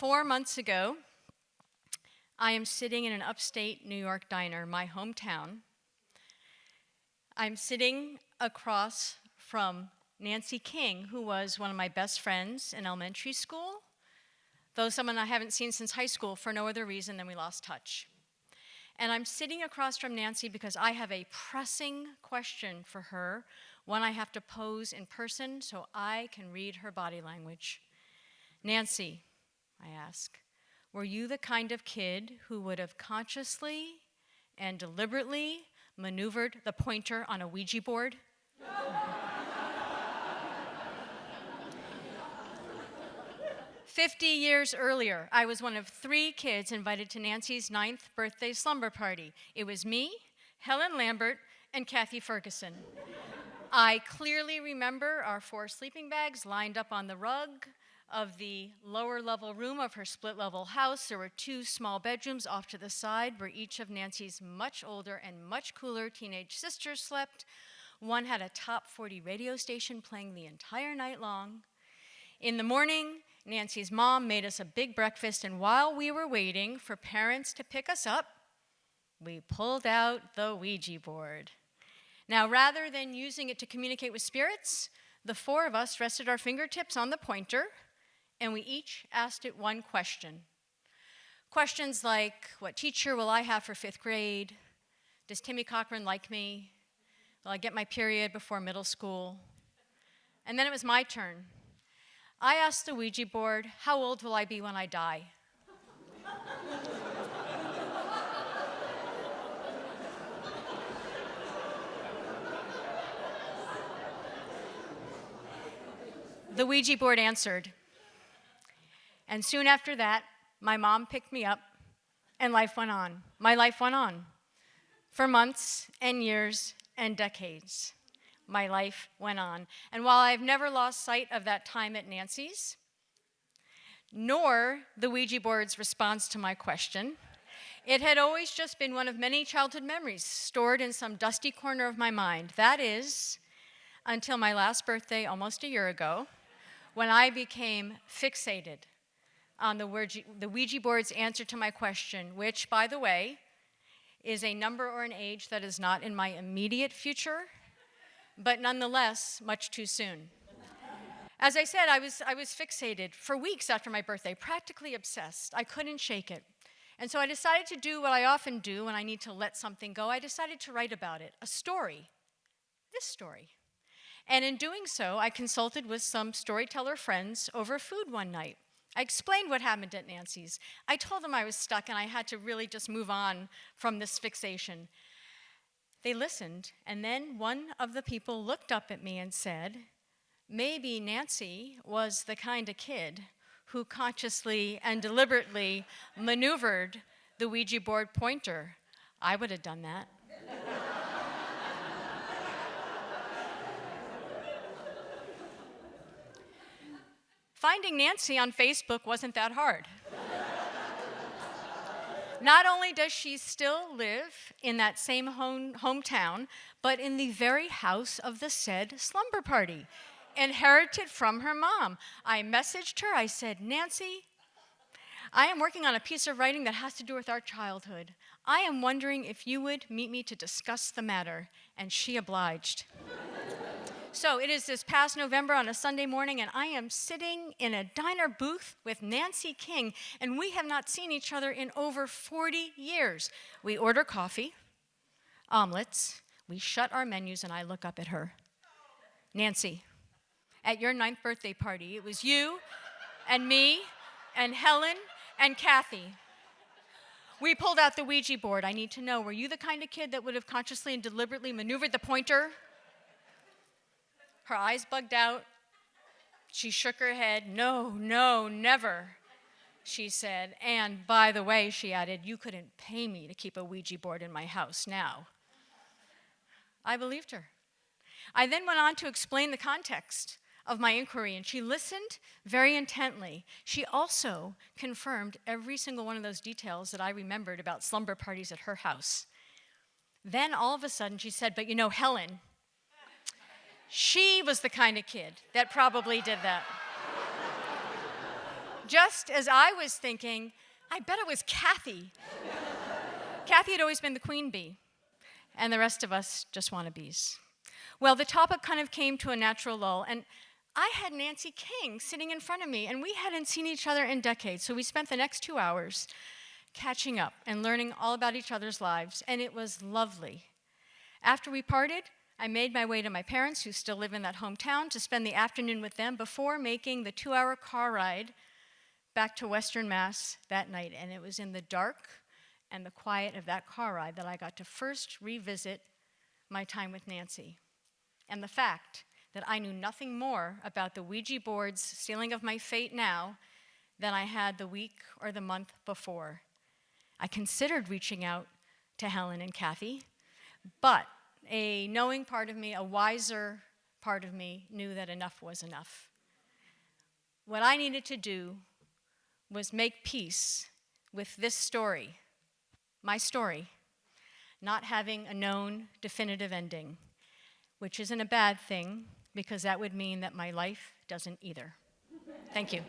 4 months ago, I am sitting in an upstate New York diner, my hometown. I'm sitting across from Nancy King, who was one of my best friends in elementary school, though someone I haven't seen since high school for no other reason than we lost touch. And I'm sitting across from Nancy because I have a pressing question for her, one I have to pose in person so I can read her body language. Nancy, I ask, were you the kind of kid who would have consciously and deliberately maneuvered the pointer on a Ouija board? 50 years earlier, I was one of 3 kids invited to Nancy's 9th birthday slumber party. It was me, Helen Lambert, and Kathy Ferguson. I clearly remember our 4 sleeping bags lined up on the rug of the lower level room of her split level house. There were 2 small bedrooms off to the side where each of Nancy's much older and much cooler teenage sisters slept. One had a top 40 radio station playing the entire night long. In the morning, Nancy's mom made us a big breakfast, and while we were waiting for parents to pick us up, we pulled out the Ouija board. Now, rather than using it to communicate with spirits, the 4 of us rested our fingertips on the pointer, and we each asked it one question. Questions like, what teacher will I have for 5th grade? Does Timmy Cochran like me? Will I get my period before middle school? And then it was my turn. I asked the Ouija board, how old will I be when I die? The Ouija board answered. And soon after that, my mom picked me up, and life went on. My life went on. For months and years and decades, my life went on. And while I've never lost sight of that time at Nancy's, nor the Ouija board's response to my question, it had always just been one of many childhood memories stored in some dusty corner of my mind. That is, until my last birthday almost a year ago, when I became fixated on the Ouija board's answer to my question, which, by the way, is a number or an age that is not in my immediate future, but nonetheless, much too soon. As I said, I was fixated for weeks after my birthday, practically obsessed. I couldn't shake it. And so I decided to do what I often do when I need to let something go. I decided to write about it, a story, this story. And in doing so, I consulted with some storyteller friends over food one night. I explained what happened at Nancy's. I told them I was stuck and I had to really just move on from this fixation. They listened, and then one of the people looked up at me and said, maybe Nancy was the kind of kid who consciously and deliberately maneuvered the Ouija board pointer. I would have done that. Finding Nancy on Facebook wasn't that hard. Not only does she still live in that same hometown, but in the very house of the said slumber party, inherited from her mom. I messaged her, I said, Nancy, I am working on a piece of writing that has to do with our childhood. I am wondering if you would meet me to discuss the matter, and she obliged. So it is this past November on a Sunday morning, and I am sitting in a diner booth with Nancy King, and we have not seen each other in over 40 years. We order coffee, omelets, we shut our menus, and I look up at her. Nancy, at your 9th birthday party, it was you and me and Helen and Kathy. We pulled out the Ouija board. I need to know, were you the kind of kid that would have consciously and deliberately maneuvered the pointer? Her eyes bugged out. She shook her head. No, never, she said. And by the way, she added, you couldn't pay me to keep a Ouija board in my house now. I believed her. I then went on to explain the context of my inquiry, and she listened very intently. She also confirmed every single one of those details that I remembered about slumber parties at her house. Then all of a sudden she said, but you know, Helen, she was the kind of kid that probably did that. just as I was thinking, I bet it was Kathy. Kathy had always been the queen bee, and the rest of us just wannabes. Well, the topic kind of came to a natural lull, and I had Nancy King sitting in front of me, and we hadn't seen each other in decades, so we spent the next 2 hours catching up and learning all about each other's lives, and it was lovely. After we parted, I made my way to my parents, who still live in that hometown, to spend the afternoon with them before making the 2-hour car ride back to Western Mass that night. And it was in the dark and the quiet of that car ride that I got to first revisit my time with Nancy. And the fact that I knew nothing more about the Ouija board's sealing of my fate now than I had the week or the month before. I considered reaching out to Helen and Kathy, but a knowing part of me, a wiser part of me, knew that enough was enough. What I needed to do was make peace with this story, my story, not having a known definitive ending, which isn't a bad thing, because that would mean that my life doesn't either. Thank you.